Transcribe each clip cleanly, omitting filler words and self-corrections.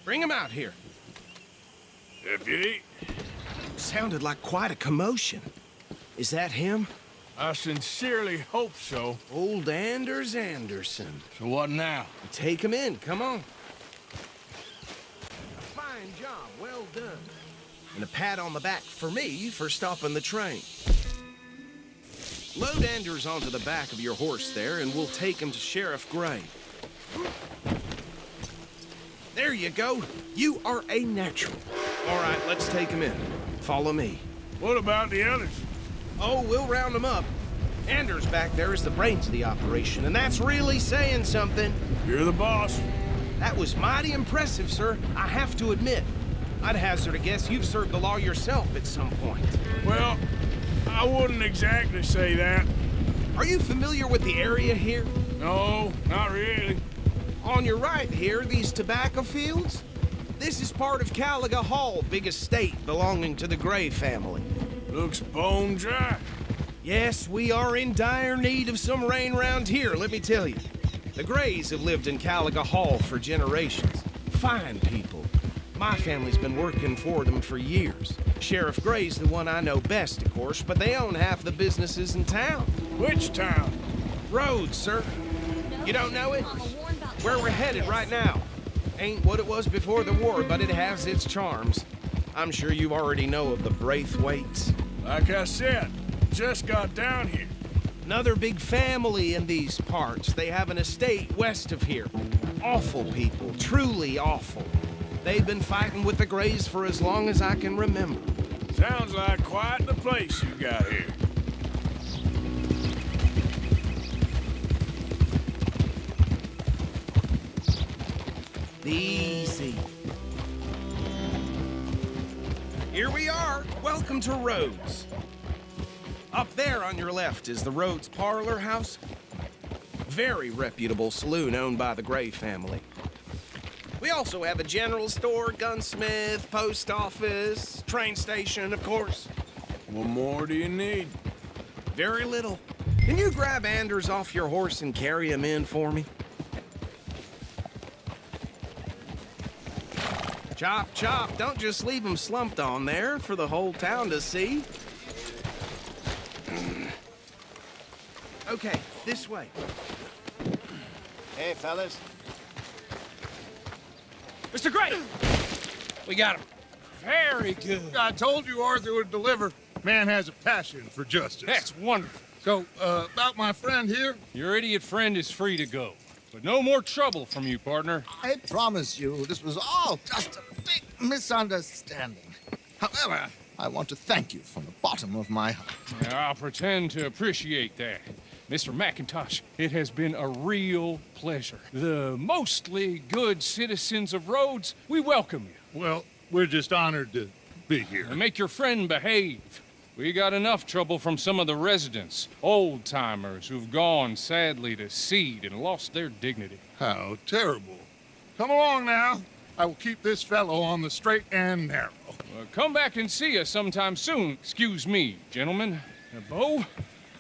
Bring him out here. Deputy? Sounded like quite a commotion. Is that him? I sincerely hope so. Old Anders Anderson. So what now? Take him in, come on. A fine job, well done. And a pat on the back for me for stopping the train. Load Anders onto the back of your horse there, and we'll take him to Sheriff Gray. There you go. You are a natural. All right, let's take him in. Follow me. What about the others? Oh, we'll round them up. Anders back there is the brains of the operation, and that's really saying something. You're the boss. That was mighty impressive, sir. I have to admit. I'd hazard a guess you've served the law yourself at some point. Well, I wouldn't exactly say that. Are you familiar with the area here? No, not really. On your right here, these tobacco fields? This is part of Caliga Hall, big estate belonging to the Gray family. Looks bone dry. Yes, we are in dire need of some rain round here, let me tell you. The Grays have lived in Caliga Hall for generations. Fine people. My family's been working for them for years. Sheriff Gray's the one I know best, of course, but they own half the businesses in town. Which town? Rhodes, sir. You don't know it? Where we're headed right now. Ain't what it was before the war, but it has its charms. I'm sure you already know of the Braithwaites. Like I said, just got down here. Another big family in these parts. They have an estate west of here. Awful people, truly awful. They've been fighting with the Grays for as long as I can remember. Sounds like quite the place you got here. Easy. Here we are. Welcome to Rhodes. Up there on your left is the Rhodes Parlor House. Very reputable saloon owned by the Gray family. We also have a general store, gunsmith, post office, train station, of course. What more do you need? Very little. Can you grab Anders off your horse and carry him in for me? Chop, chop. Don't just leave him slumped on there for the whole town to see. Okay, this way. Hey, fellas. Mr. Gray! We got him. Very good. I told you Arthur would deliver. Man has a passion for justice. That's wonderful. So, about my friend here? Your idiot friend is free to go. But no more trouble from you, partner. I promise you, this was all just a big misunderstanding. However, I want to thank you from the bottom of my heart. I'll pretend to appreciate that. Mr. McIntosh, it has been a real pleasure. The mostly good citizens of Rhodes, we welcome you. Well, we're just honored to be here. And make your friend behave. We got enough trouble from some of the residents, old-timers who've gone, sadly, to seed and lost their dignity. How terrible. Come along now. I will keep this fellow on the straight and narrow. Come back and see us sometime soon. Excuse me, gentlemen. Bo,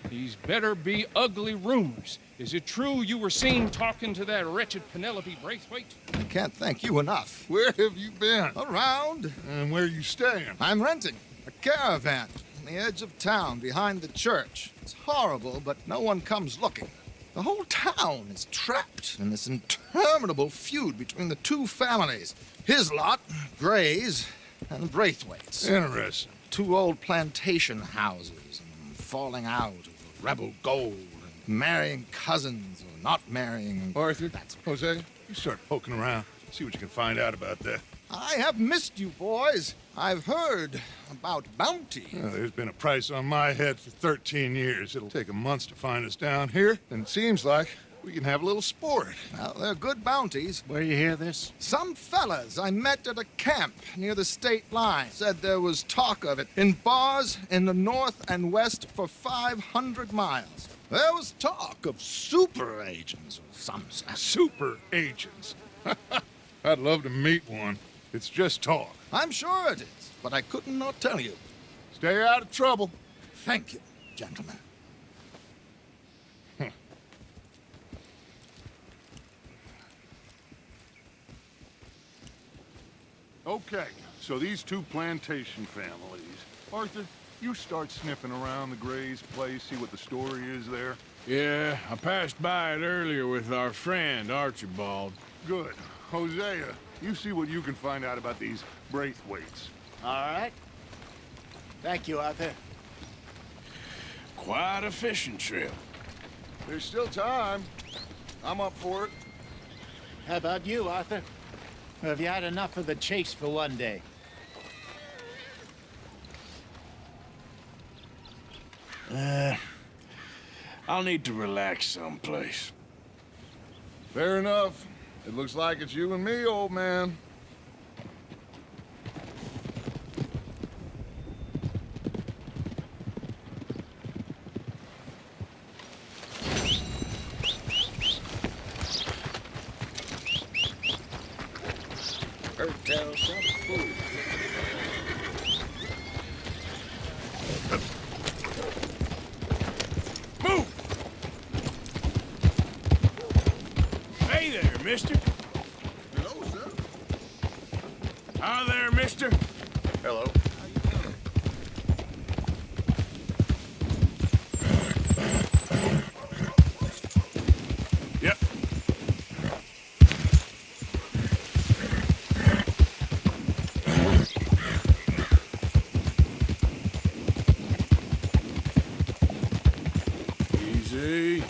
these better be ugly rumors. Is it true you were seen talking to that wretched Penelope Braithwaite? I can't thank you enough. Where have you been? Around. And where you staying? I'm renting a caravan on the edge of town behind the church. It's horrible, but no one comes looking. The whole town is trapped in this interminable feud between the two families. His lot, Gray's, and Braithwaite's. Interesting. Two old plantation houses, and falling out over rebel gold, and marrying cousins or not marrying. Arthur, Jose, you start poking around. See what you can find out about that. I have missed you, boys. I've heard about bounty. Well, there's been a price on my head for 13 years. It'll take a month to find us down here, and it seems like we can have a little sport. Well, they're good bounties. Where you hear this? Some fellas I met at a camp near the state line said there was talk of it in bars in the north and west for 500 miles. There was talk of super agents or some such. Super agents? I'd love to meet one. It's just talk. I'm sure it is, but I couldn't not tell you. Stay out of trouble. Thank you, gentlemen. Okay, so these two plantation families. Arthur, you start sniffing around the Gray's place, see what the story is there. Yeah, I passed by it earlier with our friend, Archibald. Good. Hosea, you see what you can find out about these Braithwaites. All right. Thank you, Arthur. Quite a fishing trip. There's still time. I'm up for it. How about you, Arthur? Or have you had enough of the chase for one day? I'll need to relax someplace. Fair enough. It looks like it's you and me, old man. Tell some food. Move! Hey there, mister. Hello, sir. Hi there, mister. Hello. Yep. Easy.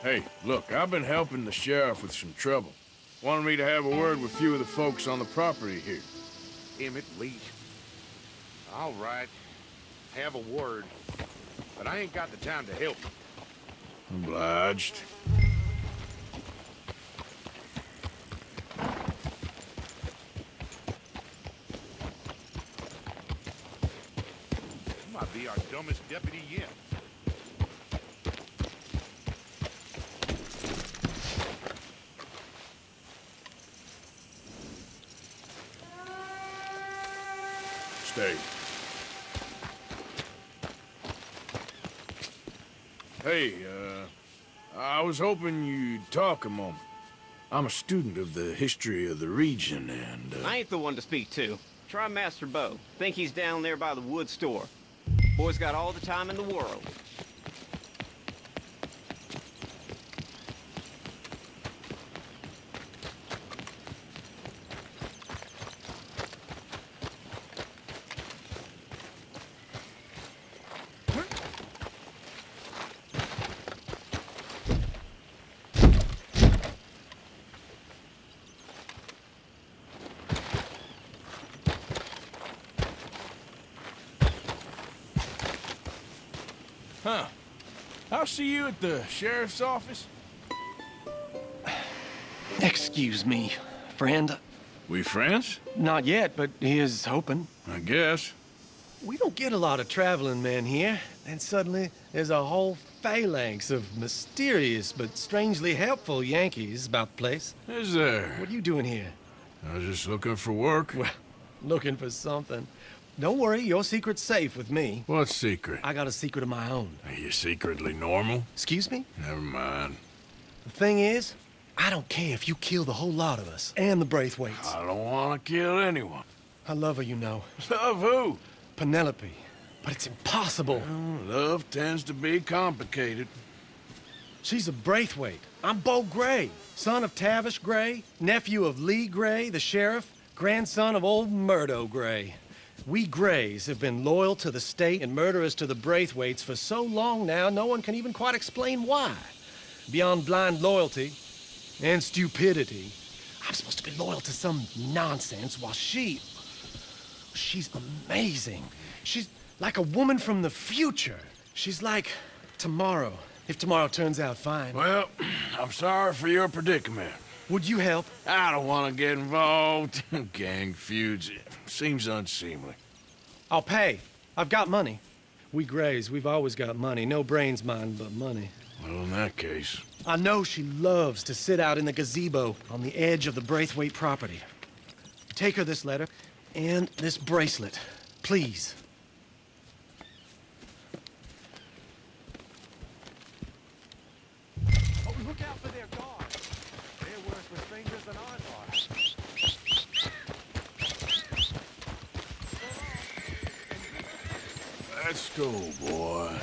Hey, look, I've been helping the sheriff with some trouble. Wanted me to have a word with a few of the folks on the property here. Emmett Lee. All right. Have a word. But I ain't got the time to help you. Obliged. You might be our dumbest deputy yet. Stay. Hey, I was hoping you'd talk a moment. I'm a student of the history of the region, and, I ain't the one to speak to. Try Master Bo. Think he's down there by the wood store. Boy's got all the time in the world. Huh. I'll see you at the sheriff's office. Excuse me, friend. We friends? Not yet, but here's hoping. I guess. We don't get a lot of traveling men here, and suddenly there's a whole phalanx of mysterious but strangely helpful Yankees about the place. Is there? What are you doing here? I was just looking for work. Well, looking for something. Don't worry, your secret's safe with me. What secret? I got a secret of my own. Are you secretly normal? Excuse me? Never mind. The thing is, I don't care if you kill the whole lot of us, and the Braithwaites. I don't want to kill anyone. I love her, you know. Love who? Penelope. But it's impossible. Well, love tends to be complicated. She's a Braithwaite. I'm Bo Gray, son of Tavish Gray, nephew of Lee Gray, the sheriff, grandson of old Murdo Gray. We Grays have been loyal to the state and murderers to the Braithwaites for so long now, no one can even quite explain why. Beyond blind loyalty and stupidity, I'm supposed to be loyal to some nonsense while she's amazing. She's like a woman from the future. She's like tomorrow, if tomorrow turns out fine. Well, I'm sorry for your predicament. Would you help? I don't want to get involved. Gang feuds. Seems unseemly. I'll pay. I've got money. We Grays, we've always got money. No brains, mind, but money. Well, in that case... I know she loves to sit out in the gazebo on the edge of the Braithwaite property. Take her this letter and this bracelet, please. Oh, look out for their guards. They're worse with strangers than ours are. Let's go, boy.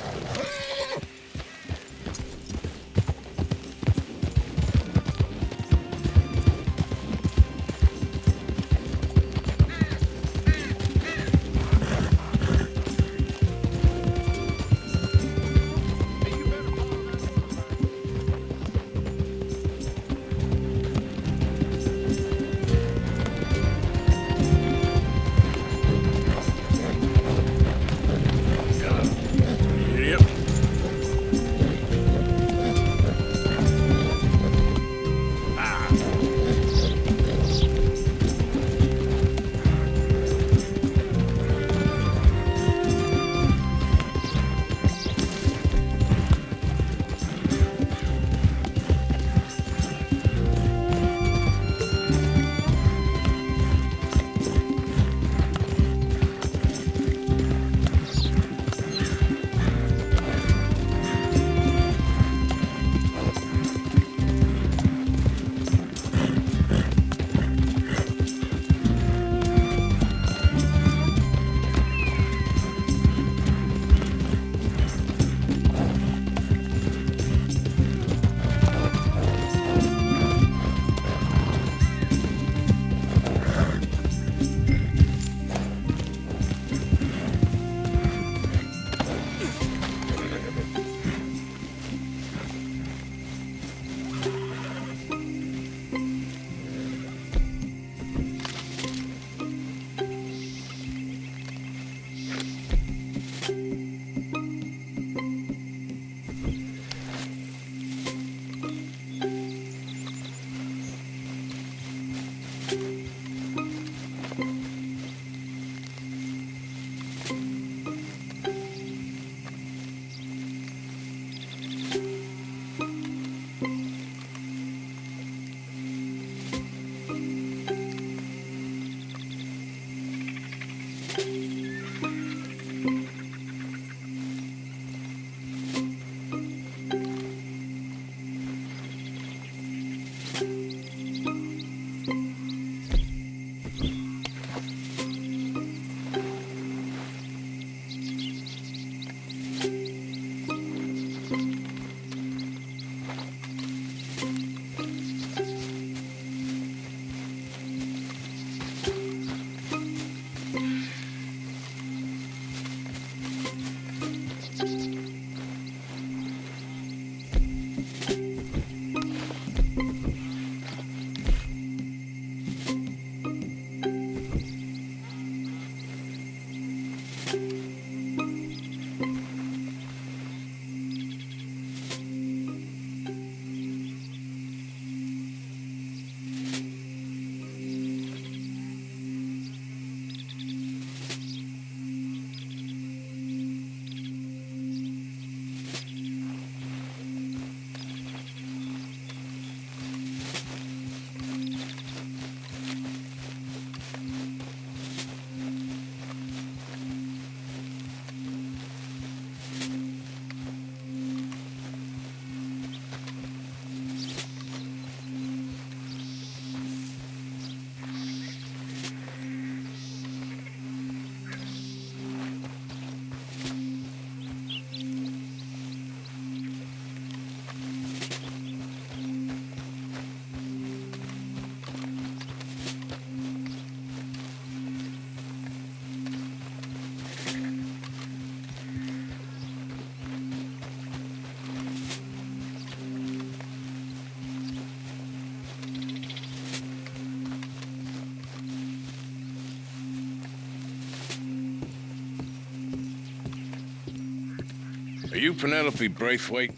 Are you Penelope Braithwaite?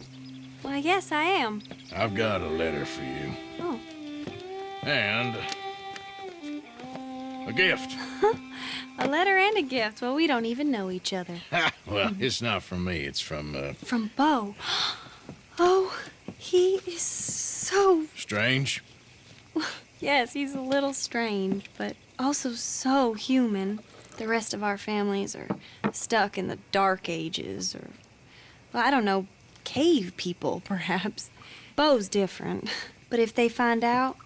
Why, yes, I am. I've got a letter for you. Oh. And a gift. A letter and a gift. Well, we don't even know each other. Well, it's not from me. It's from, From Beau. Oh, he is so... Strange? Yes, he's a little strange, but also so human. The rest of our families are stuck in the Dark Ages, or, well, I don't know, cave people, perhaps. Bo's different, but if they find out,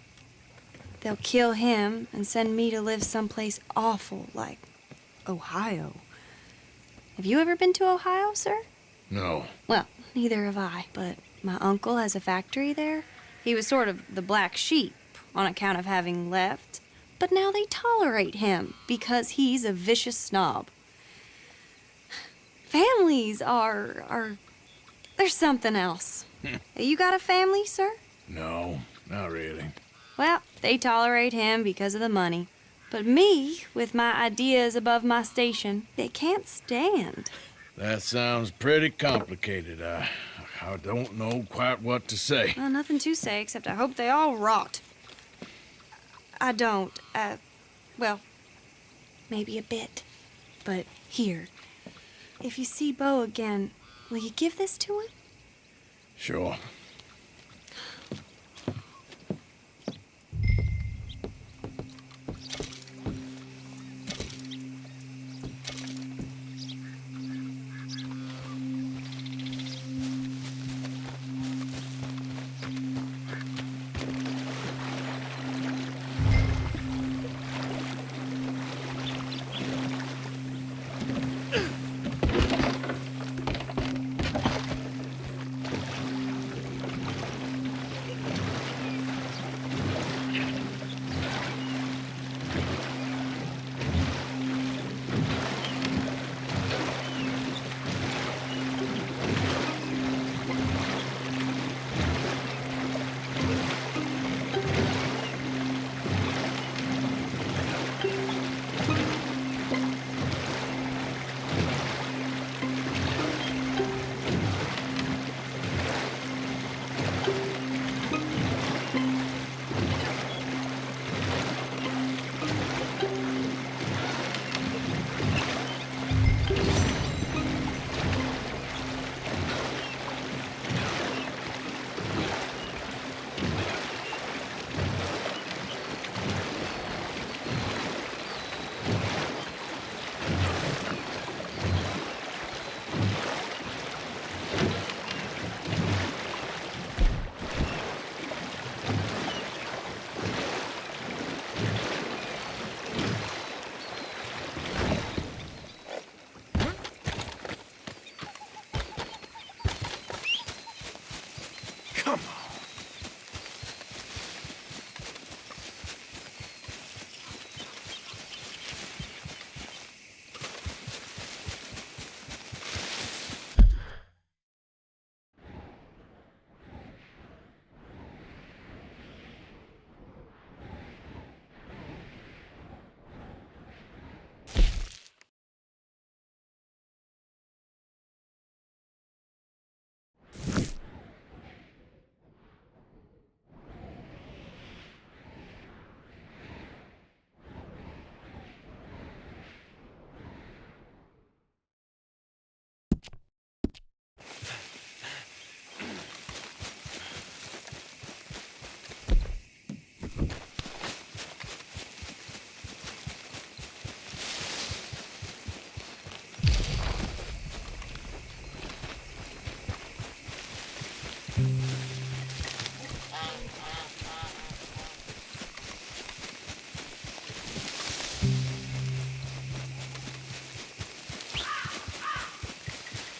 they'll kill him and send me to live someplace awful like Ohio. Have you ever been to Ohio, sir? No. Well, neither have I, but my uncle has a factory there. He was sort of the black sheep on account of having left, but now they tolerate him because he's a vicious snob. Families are there's something else. You got a family, sir? No, not really. Well, they tolerate him because of the money. But me, with my ideas above my station, they can't stand. That sounds pretty complicated. I don't know quite what to say. Well, nothing to say, except I hope they all rot. I don't, well, maybe a bit. But here, if you see Bo again, will you give this to him? Sure.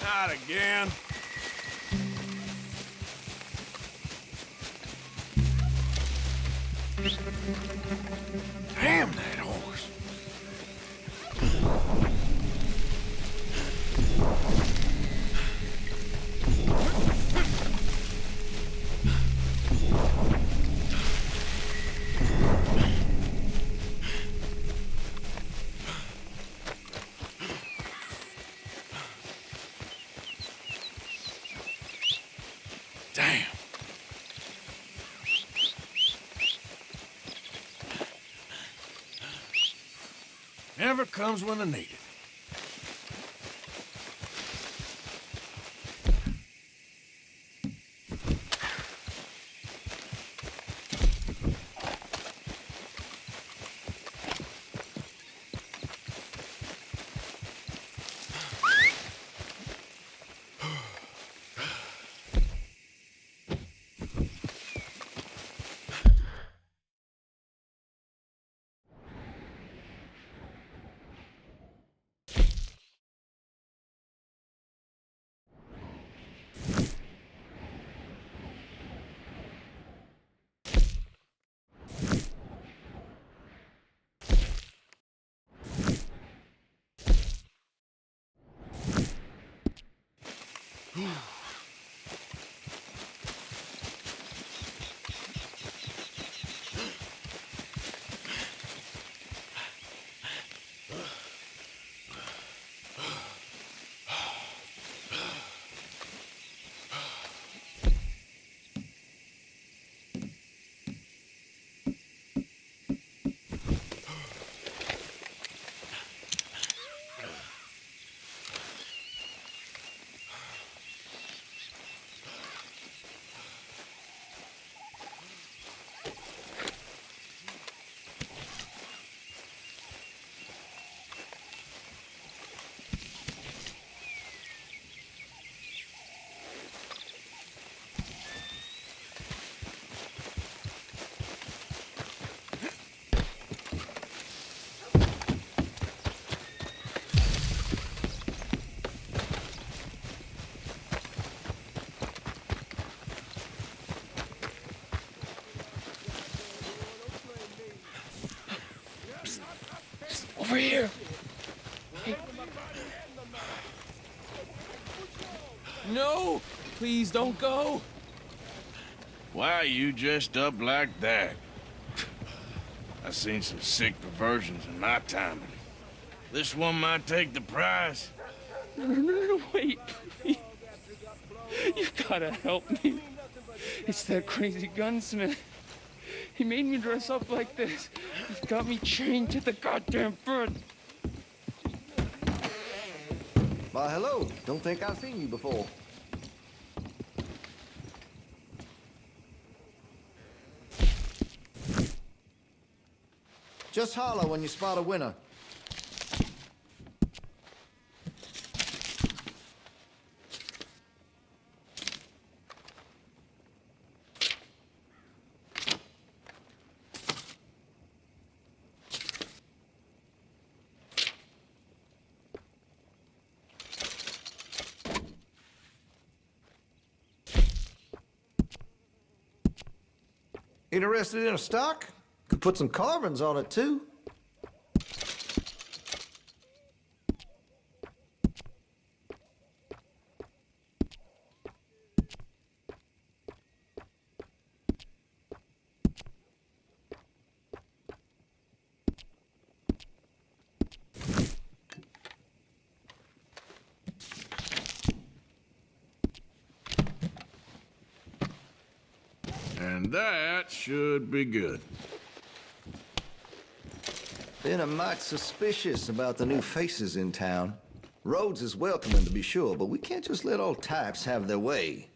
Not again. Damn that horse. Damn. Never comes when I need it. Over here. No! Please don't go! Why are you dressed up like that? I've seen some sick perversions in my time. This one might take the prize. No, wait, please. You gotta help me. It's that crazy gunsmith. He made me dress up like this. He's got me chained to the goddamn bed. Why, hello. Don't think I've seen you before. Just holler when you spot a winner. Interested in a stock? Could put some carvings on it, too. And that should be good. Been a mite suspicious about the new faces in town. Rhodes is welcoming, to be sure, but we can't just let old types have their way.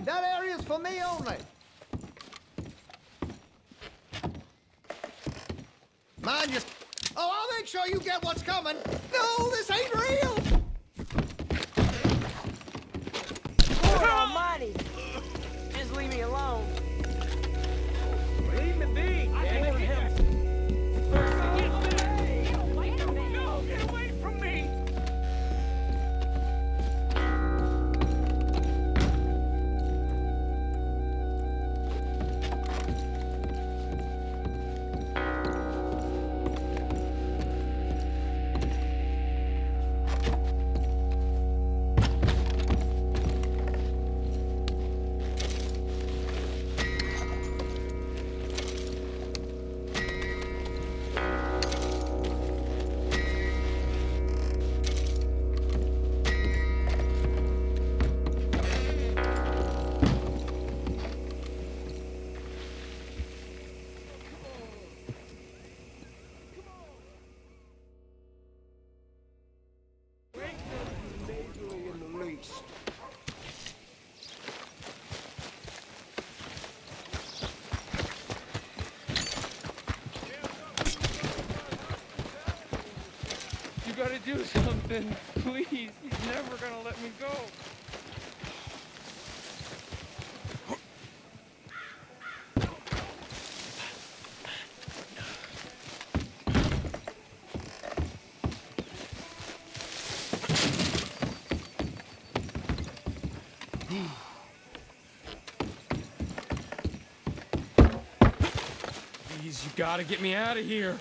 That area's for me only. Mind you. Oh, I'll make sure you get what's coming. No, this ain't real. Lord almighty! Just leave me alone. Leave me be! Get away from me! You gotta do something, please. He's never gonna let me go. Please, you gotta get me out of here.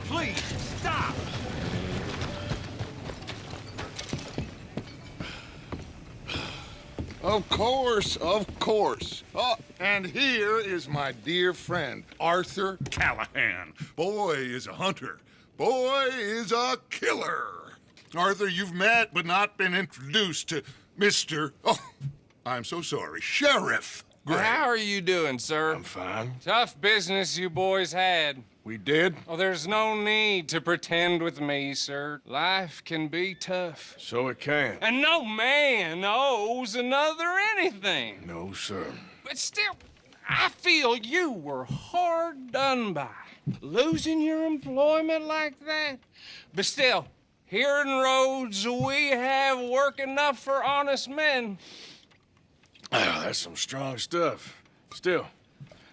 Please, stop! Of course, of course. Oh, and here is my dear friend, Arthur Callahan. Boy is a hunter. Boy is a killer. Arthur, you've met but not been introduced to Mr. Oh, I'm so sorry, Sheriff Gray. How are you doing, sir? I'm fine. Tough business you boys had. We did? Oh, there's no need to pretend with me, sir. Life can be tough. So it can. And no man owes another anything. No, sir. But still, I feel you were hard done by. Losing your employment like that. But still, here in Rhodes, we have work enough for honest men. Oh, that's some strong stuff. Still,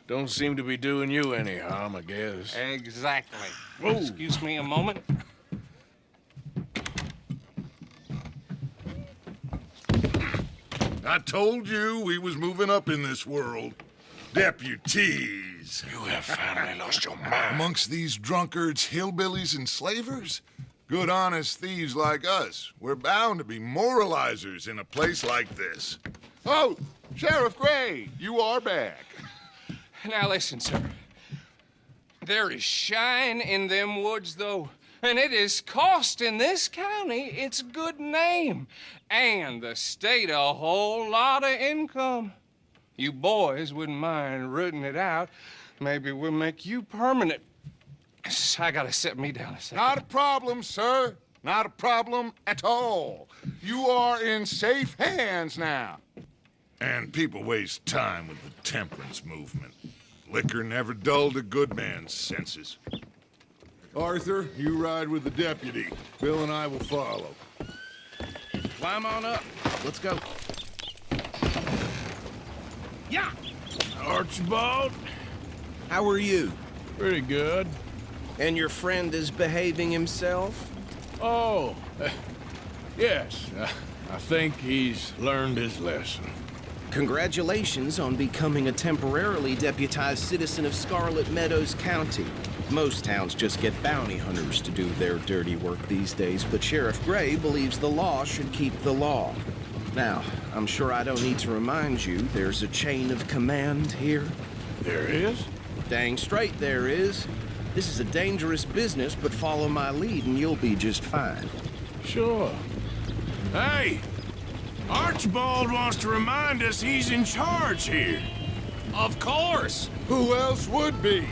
don't seem to be doing you any harm, I guess. Exactly. Whoa. Excuse me a moment. I told you we was moving up in this world. Deputies. You have finally lost your mind. Amongst these drunkards, hillbillies, and slavers? Good, honest thieves like us. We're bound to be moralizers in a place like this. Oh, Sheriff Gray, you are back. Now listen, sir. There is shine in them woods, though, and it is costing this county its good name and the state a whole lot of income. You boys wouldn't mind rooting it out. Maybe we'll make you permanent. I gotta sit me down a second. Not a problem, sir. Not a problem at all. You are in safe hands now. And people waste time with the temperance movement. Liquor never dulled a good man's senses. Arthur, you ride with the deputy. Bill and I will follow. Climb on up. Let's go. Yeah! Archibald? How are you? Pretty good. And your friend is behaving himself? Oh, yes. I think he's learned his lesson. Congratulations on becoming a temporarily deputized citizen of Scarlet Meadows County. Most towns just get bounty hunters to do their dirty work these days, but Sheriff Gray believes the law should keep the law. Now, I'm sure I don't need to remind you, there's a chain of command here. There is? Dang straight there is. This is a dangerous business, but follow my lead and you'll be just fine. Sure. Hey! Archibald wants to remind us he's in charge here. Of course! Who else would be?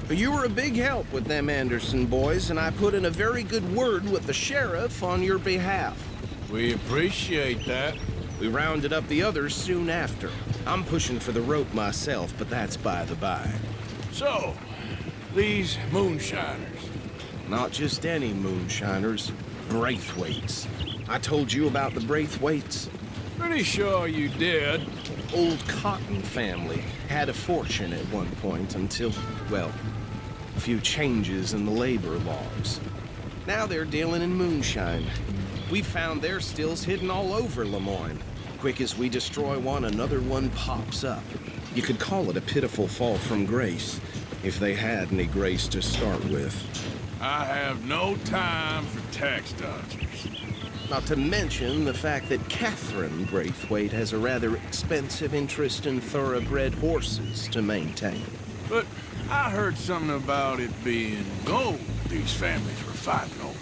You were a big help with them Anderson boys, and I put in a very good word with the sheriff on your behalf. We appreciate that. We rounded up the others soon after. I'm pushing for the rope myself, but that's by the by. So, these moonshiners. Not just any moonshiners, Braithwaites. I told you about the Braithwaites. Pretty sure you did. Old Cotton family had a fortune at one point until, well, a few changes in the labor laws. Now they're dealing in moonshine. We found their stills hidden all over Lemoyne. Quick as we destroy one, another one pops up. You could call it a pitiful fall from grace, if they had any grace to start with. I have no time for tax dodgers. Not to mention the fact that Catherine Braithwaite has a rather expensive interest in thoroughbred horses to maintain. But I heard something about it being gold these families were fighting over.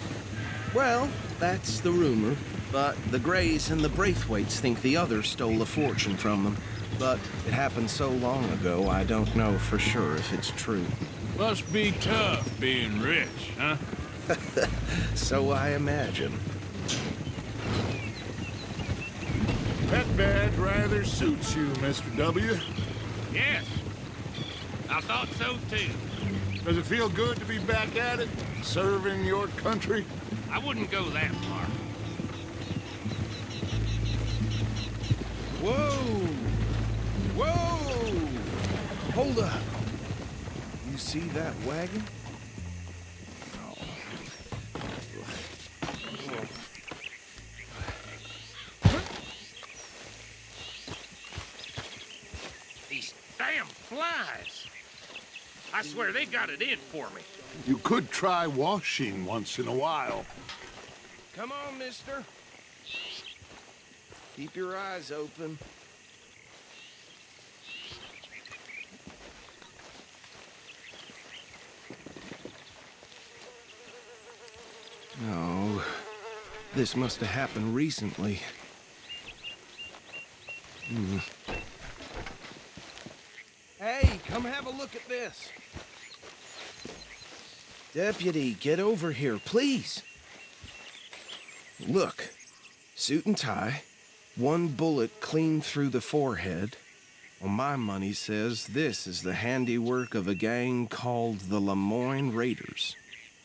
Well, that's the rumor. But the Greys and the Braithwaites think the other stole a fortune from them. But it happened so long ago, I don't know for sure if it's true. Must be tough being rich, huh? So I imagine. That badge rather suits you, Mr. W. Yes. I thought so too. Does it feel good to be back at it, serving your country? I wouldn't go that far. Whoa! Whoa! Hold up. You see that wagon? These damn flies. I swear they got it in for me. You could try washing once in a while. Come on, mister. Keep your eyes open. Oh, this must have happened recently. Hey, come have a look at this. Deputy, get over here, please. Look, suit and tie, one bullet clean through the forehead. Well, my money says this is the handiwork of a gang called the Lemoyne Raiders.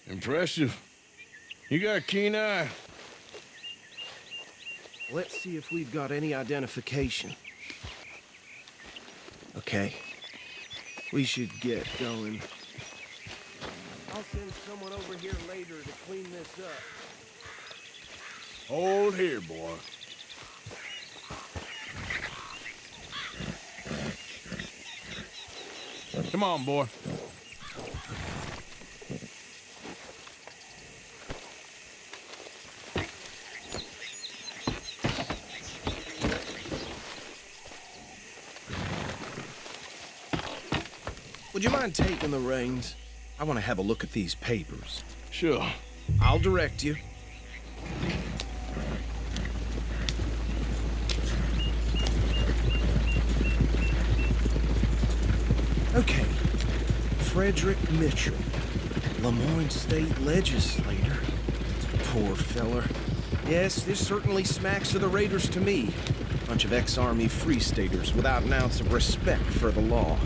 Impressive. You got a keen eye. Let's see if we've got any identification. Okay. We should get going. I'll send someone over here later to clean this up. Hold here, boy. Come on, boy. Would you mind taking the reins? I want to have a look at these papers. Sure. I'll direct you. Okay. Frederick Mitchell, Lemoyne State Legislator. Poor feller. Yes, this certainly smacks of the Raiders to me. Bunch of ex-Army Free Staters without an ounce of respect for the law.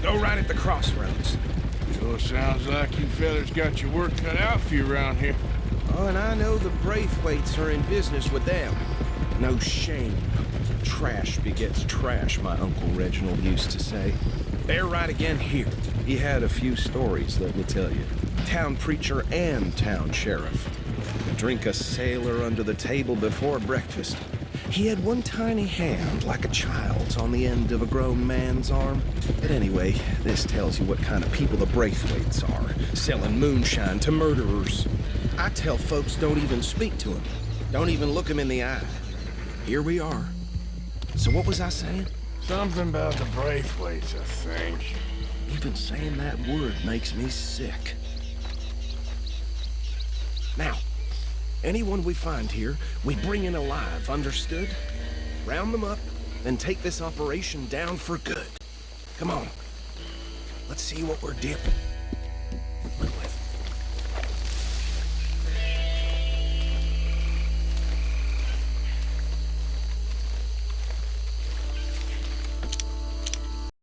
Go right at the crossroads. Sure sounds like you fellas got your work cut out for you around here. Oh, and I know the Braithwaites are in business with them. No shame. Trash begets trash, my Uncle Reginald used to say. They're right again here. He had a few stories, let me tell you. Town preacher and town sheriff. Drink a sailor under the table before breakfast. He had one tiny hand, like a child's, on the end of a grown man's arm. But anyway, this tells you what kind of people the Braithwaites are, selling moonshine to murderers. I tell folks don't even speak to him. Don't even look him in the eye. Here we are. So what was I saying? Something about the Braithwaites, I think. Even saying that word makes me sick. Now, anyone we find here, we bring in alive, understood? Round them up, and take this operation down for good. Come on. Let's see what we're dipping.